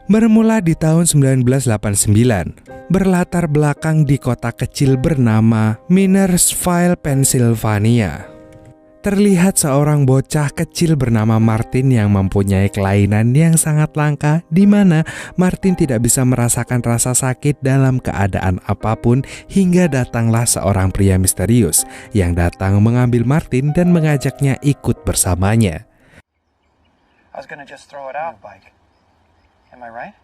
Bermula di tahun 1989, berlatar belakang di kota kecil bernama Minersville, Pennsylvania. Terlihat seorang bocah kecil bernama Martin yang mempunyai kelainan yang sangat langka, di mana Martin tidak bisa merasakan rasa sakit dalam keadaan apapun, hingga datanglah seorang pria misterius yang datang mengambil Martin dan mengajaknya ikut bersamanya. I was gonna just throw it out, bike. Am I right?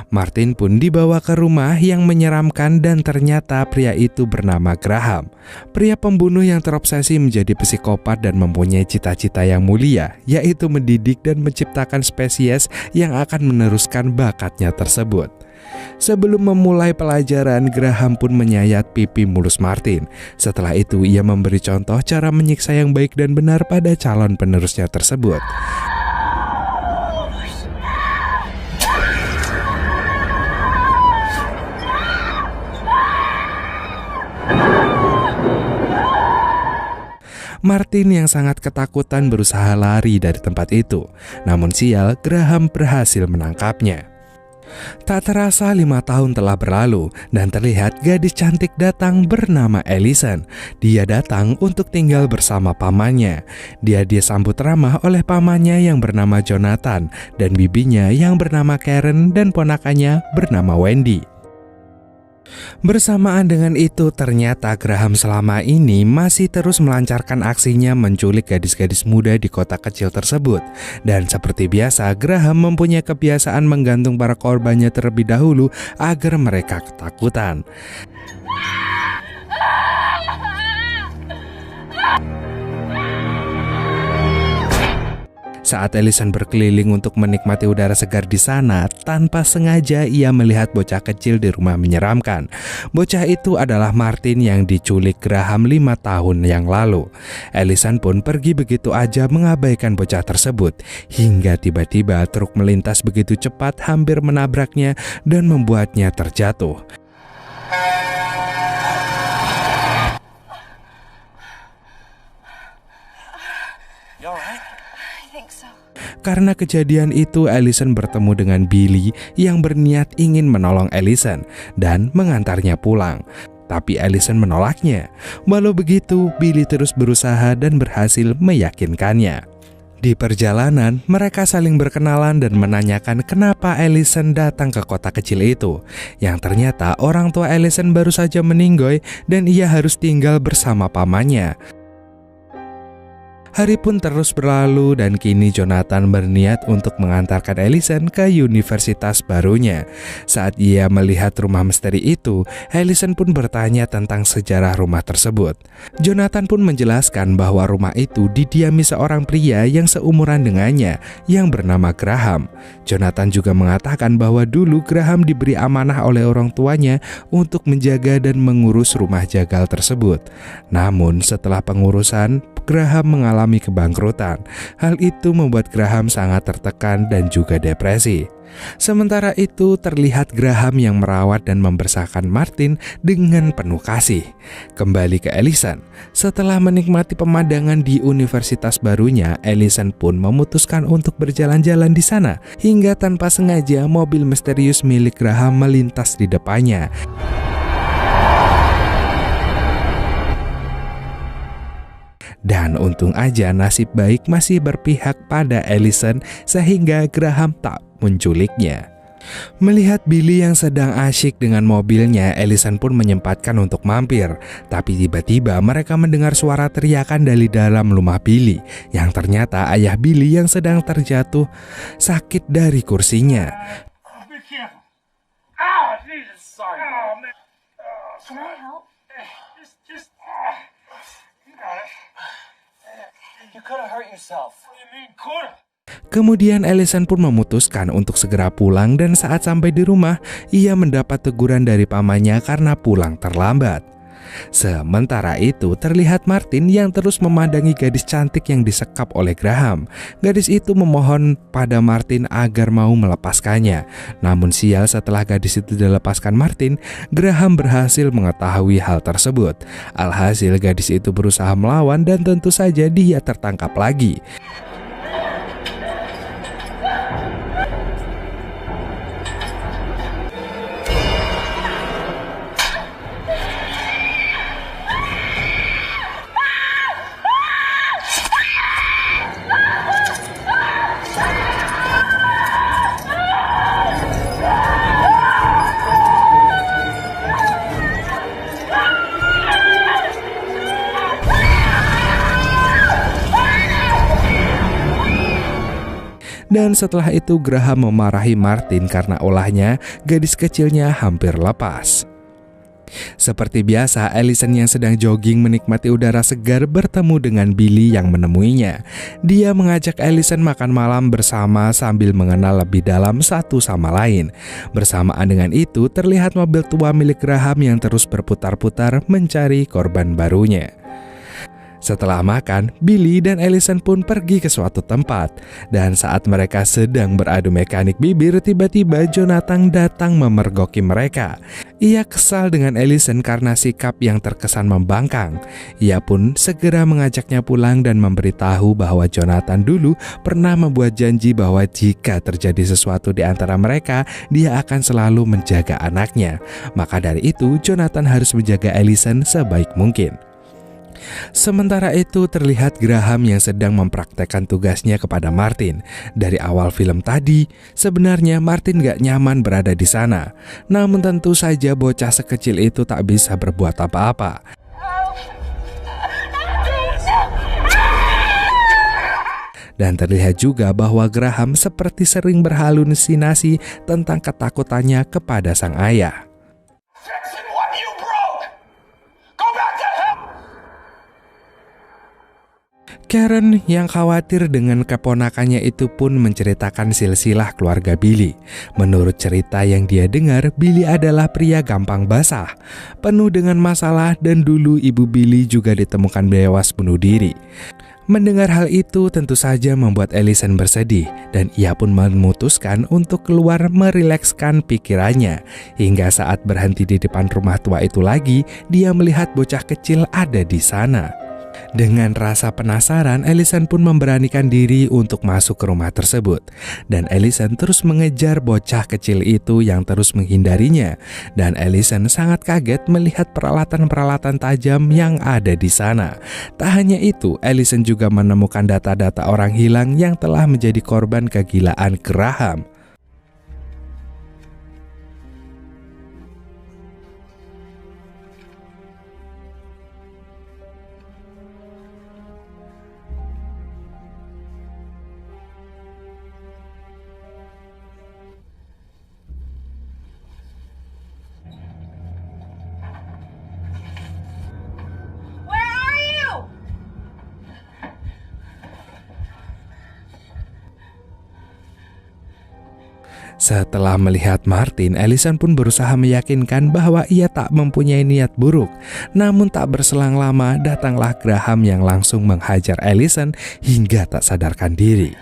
Martin pun dibawa ke rumah yang menyeramkan dan ternyata pria itu bernama Graham. Pria pembunuh yang terobsesi menjadi psikopat dan mempunyai cita-cita yang mulia, yaitu mendidik dan menciptakan spesies yang akan meneruskan bakatnya tersebut. Sebelum memulai pelajaran, Graham pun menyayat pipi mulus Martin. Setelah itu ia memberi contoh cara menyiksa yang baik dan benar pada calon penerusnya tersebut. Martin yang sangat ketakutan berusaha lari dari tempat itu. Namun sial, Graham berhasil menangkapnya. Tak terasa 5 tahun telah berlalu dan terlihat gadis cantik datang bernama Allison. Dia datang untuk tinggal bersama pamannya. Dia disambut ramah oleh pamannya yang bernama Jonathan dan bibinya yang bernama Karen dan ponakannya bernama Wendy. Bersamaan dengan itu, ternyata Graham selama ini masih terus melancarkan aksinya menculik gadis-gadis muda di kota kecil tersebut. Dan seperti biasa, Graham mempunyai kebiasaan menggantung para korbannya terlebih dahulu agar mereka ketakutan. Saat Allison berkeliling untuk menikmati udara segar di sana, tanpa sengaja ia melihat bocah kecil di rumah menyeramkan. Bocah itu adalah Martin yang diculik Graham 5 tahun yang lalu. Allison pun pergi begitu aja mengabaikan bocah tersebut, hingga tiba-tiba truk melintas begitu cepat hampir menabraknya dan membuatnya terjatuh. Karena kejadian itu, Allison bertemu dengan Billy yang berniat ingin menolong Allison dan mengantarnya pulang. Tapi Allison menolaknya. Walau begitu, Billy terus berusaha dan berhasil meyakinkannya. Di perjalanan, mereka saling berkenalan dan menanyakan kenapa Allison datang ke kota kecil itu. Yang ternyata orang tua Allison baru saja meninggoy dan ia harus tinggal bersama pamannya. Hari pun terus berlalu dan kini Jonathan berniat untuk mengantarkan Allison ke universitas barunya. Saat ia melihat rumah misteri itu, Allison pun bertanya tentang sejarah rumah tersebut. Jonathan pun menjelaskan bahwa rumah itu didiami seorang pria yang seumuran dengannya yang bernama Graham. Jonathan juga mengatakan bahwa dulu Graham diberi amanah oleh orang tuanya untuk menjaga dan mengurus rumah jagal tersebut. Namun setelah pengurusan, Graham mengalami kebangkrutan. Hal itu membuat Graham sangat tertekan dan juga depresi. Sementara itu terlihat Graham yang merawat dan membersihkan Martin dengan penuh kasih. Kembali ke Allison. Setelah menikmati pemandangan di universitas barunya, Allison pun memutuskan untuk berjalan-jalan di sana. Hingga tanpa sengaja mobil misterius milik Graham melintas di depannya. Dan untung aja nasib baik masih berpihak pada Allison sehingga Graham tak menculiknya. Melihat Billy yang sedang asyik dengan mobilnya, Allison pun menyempatkan untuk mampir. Tapi tiba-tiba mereka mendengar suara teriakan dari dalam rumah Billy, yang ternyata ayah Billy yang sedang terjatuh sakit dari kursinya. Kemudian Allison pun memutuskan untuk segera pulang dan saat sampai di rumah, ia mendapat teguran dari pamannya karena pulang terlambat. Sementara itu terlihat Martin yang terus memandangi gadis cantik yang disekap oleh Graham. Gadis itu memohon pada Martin agar mau melepaskannya. Namun sial, setelah gadis itu dilepaskan Martin, Graham berhasil mengetahui hal tersebut. Alhasil gadis itu berusaha melawan dan tentu saja dia tertangkap lagi. Dan setelah itu Graham memarahi Martin karena ulahnya gadis kecilnya hampir lepas. Seperti biasa, Allison yang sedang jogging menikmati udara segar bertemu dengan Billy yang menemuinya. Dia mengajak Allison makan malam bersama sambil mengenal lebih dalam satu sama lain. Bersamaan dengan itu, terlihat mobil tua milik Graham yang terus berputar-putar mencari korban barunya. Setelah makan, Billy dan Allison pun pergi ke suatu tempat. Dan saat mereka sedang beradu mekanik bibir, tiba-tiba Jonathan datang memergoki mereka. Ia kesal dengan Allison karena sikap yang terkesan membangkang. Ia pun segera mengajaknya pulang dan memberitahu bahwa Jonathan dulu pernah membuat janji bahwa jika terjadi sesuatu di antara mereka, dia akan selalu menjaga anaknya. Maka dari itu, Jonathan harus menjaga Allison sebaik mungkin. Sementara itu terlihat Graham yang sedang mempraktekkan tugasnya kepada Martin. Dari awal film tadi, sebenarnya Martin gak nyaman berada di sana. Namun tentu saja bocah sekecil itu tak bisa berbuat apa-apa. Dan terlihat juga bahwa Graham seperti sering berhalusinasi tentang ketakutannya kepada sang ayah. Karen yang khawatir dengan keponakannya itu pun menceritakan silsilah keluarga Billy. Menurut cerita yang dia dengar, Billy adalah pria gampang basah, penuh dengan masalah, dan dulu ibu Billy juga ditemukan tewas bunuh diri. Mendengar hal itu tentu saja membuat Allison bersedih, dan ia pun memutuskan untuk keluar merilekskan pikirannya. Hingga saat berhenti di depan rumah tua itu lagi, dia melihat bocah kecil ada di sana. Dengan rasa penasaran, Allison pun memberanikan diri untuk masuk ke rumah tersebut. Dan Allison terus mengejar bocah kecil itu yang terus menghindarinya. Dan Allison sangat kaget melihat peralatan-peralatan tajam yang ada di sana. Tak hanya itu, Allison juga menemukan data-data orang hilang yang telah menjadi korban kegilaan Graham. Setelah melihat Martin, Allison pun berusaha meyakinkan bahwa ia tak mempunyai niat buruk. Namun tak berselang lama, datanglah Graham yang langsung menghajar Allison hingga tak sadarkan diri.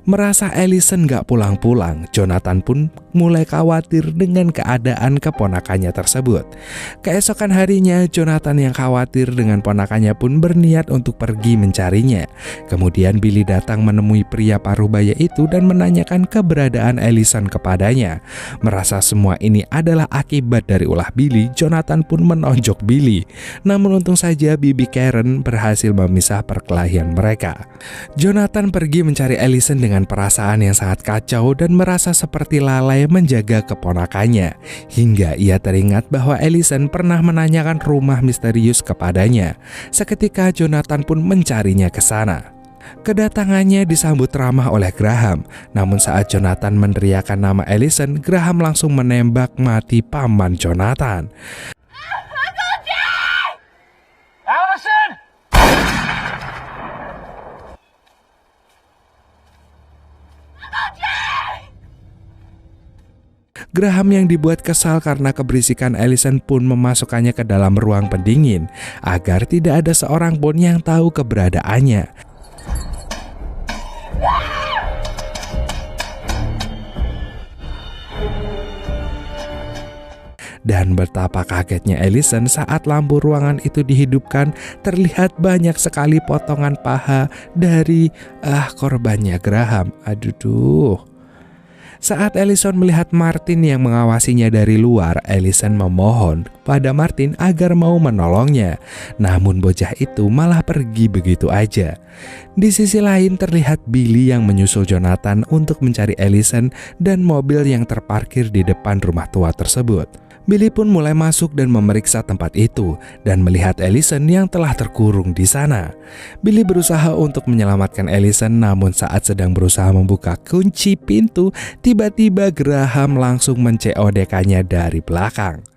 Merasa Allison gak pulang-pulang, Jonathan pun mulai khawatir dengan keadaan keponakannya tersebut. Keesokan harinya, Jonathan yang khawatir dengan ponakannya pun berniat untuk pergi mencarinya. Kemudian Billy datang menemui pria paruh baya itu dan menanyakan keberadaan Allison kepadanya. Merasa semua ini adalah akibat dari ulah Billy, Jonathan pun menonjok Billy. Namun untung saja bibi Karen berhasil memisah perkelahian mereka. Jonathan pergi mencari Allison dengan perasaan yang sangat kacau dan merasa seperti lalai menjaga keponakannya. Hingga ia teringat bahwa Allison pernah menanyakan rumah misterius kepadanya. Seketika Jonathan pun mencarinya ke sana. Kedatangannya disambut ramah oleh Graham. Namun saat Jonathan meneriakkan nama Allison, Graham langsung menembak mati paman Jonathan. Allison! Graham yang dibuat kesal karena keberisikan Allison pun memasukkannya ke dalam ruang pendingin agar tidak ada seorang pun yang tahu keberadaannya. Dan betapa kagetnya Allison saat lampu ruangan itu dihidupkan, terlihat banyak sekali potongan paha dari korbannya Graham. Aduh. Saat Allison melihat Martin yang mengawasinya dari luar, Allison memohon pada Martin agar mau menolongnya. Namun bocah itu malah pergi begitu aja. Di sisi lain terlihat Billy yang menyusul Jonathan untuk mencari Allison dan mobil yang terparkir di depan rumah tua tersebut. Billy pun mulai masuk dan memeriksa tempat itu dan melihat Allison yang telah terkurung di sana. Billy berusaha untuk menyelamatkan Allison, namun saat sedang berusaha membuka kunci pintu, tiba-tiba Graham langsung men-COD-kannya dari belakang.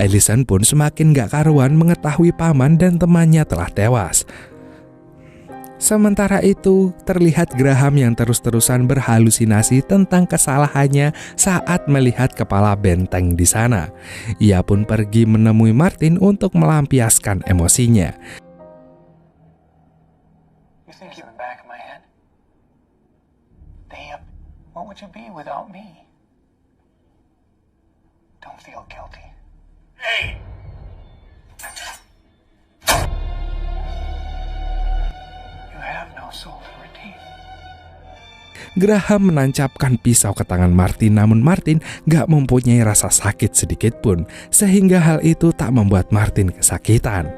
Allison pun semakin gak karuan mengetahui paman dan temannya telah tewas. Sementara itu, terlihat Graham yang terus-terusan berhalusinasi tentang kesalahannya saat melihat kepala benteng di sana. Ia pun pergi menemui Martin untuk melampiaskan emosinya. You think you're in the back of my head? Damn, what would you be without me? Don't feel guilty. Hey! You have no soul to redeem. Graham menancapkan pisau ke tangan Martin, namun Martin gak mempunyai rasa sakit sedikit pun, sehingga hal itu tak membuat Martin kesakitan.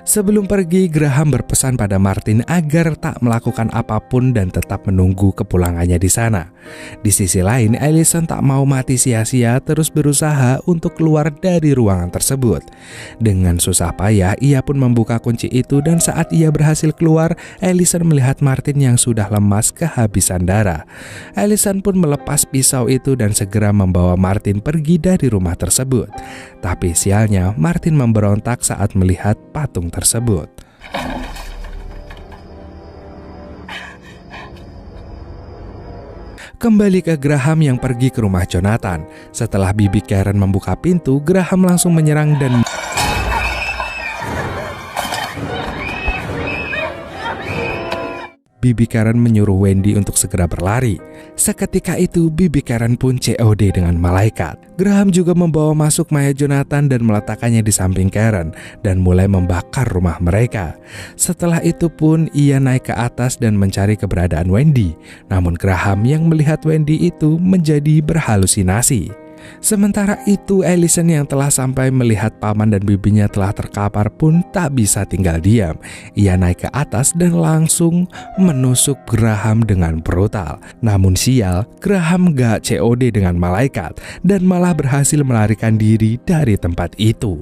Sebelum pergi, Graham berpesan pada Martin agar tak melakukan apapun dan tetap menunggu kepulangannya di sana. Di sisi lain, Allison tak mau mati sia-sia, terus berusaha untuk keluar dari ruangan tersebut. Dengan susah payah, ia pun membuka kunci itu dan saat ia berhasil keluar, Allison melihat Martin yang sudah lemas kehabisan darah. Allison pun melepas pisau itu dan segera membawa Martin pergi dari rumah tersebut. Tapi sialnya, Martin memberontak saat melihat patung tersebut. Kembali ke Graham yang pergi ke rumah Jonathan. Setelah Bibi Karen membuka pintu, Graham langsung menyerang dan Bibi Karen menyuruh Wendy untuk segera berlari. Seketika itu Bibi Karen pun COD dengan malaikat. Graham juga membawa masuk mayat Jonathan dan meletakkannya di samping Karen dan mulai membakar rumah mereka. Setelah itu pun ia naik ke atas dan mencari keberadaan Wendy. Namun Graham yang melihat Wendy itu menjadi berhalusinasi. Sementara itu Allison yang telah sampai melihat paman dan bibinya telah terkapar pun tak bisa tinggal diam. Ia naik ke atas dan langsung menusuk Graham dengan brutal. Namun sial, Graham gak COD dengan malaikat dan malah berhasil melarikan diri dari tempat itu.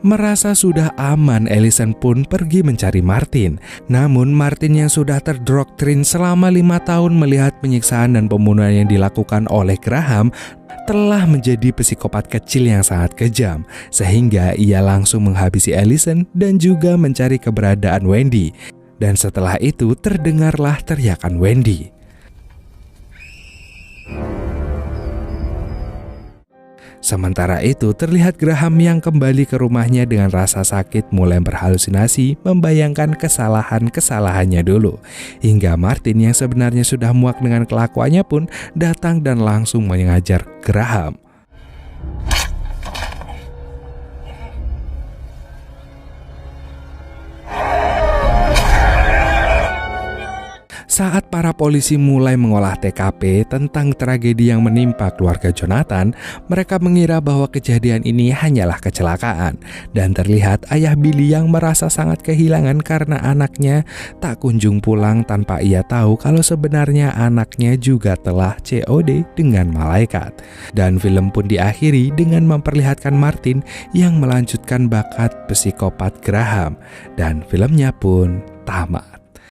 Merasa sudah aman, Allison pun pergi mencari Martin. Namun Martin yang sudah terdoktrin selama 5 tahun melihat penyiksaan dan pembunuhan yang dilakukan oleh Graham telah menjadi psikopat kecil yang sangat kejam, sehingga ia langsung menghabisi Allison dan juga mencari keberadaan Wendy. Dan setelah itu terdengarlah teriakan Wendy. Sementara itu terlihat Graham yang kembali ke rumahnya dengan rasa sakit mulai berhalusinasi membayangkan kesalahan-kesalahannya dulu. Hingga Martin yang sebenarnya sudah muak dengan kelakuannya pun datang dan langsung mengajar Graham. Saat para polisi mulai mengolah TKP tentang tragedi yang menimpa keluarga Jonathan, mereka mengira bahwa kejadian ini hanyalah kecelakaan. Dan terlihat ayah Billy yang merasa sangat kehilangan karena anaknya tak kunjung pulang tanpa ia tahu kalau sebenarnya anaknya juga telah COD dengan malaikat. Dan film pun diakhiri dengan memperlihatkan Martin yang melanjutkan bakat psikopat Graham. Dan filmnya pun tamat.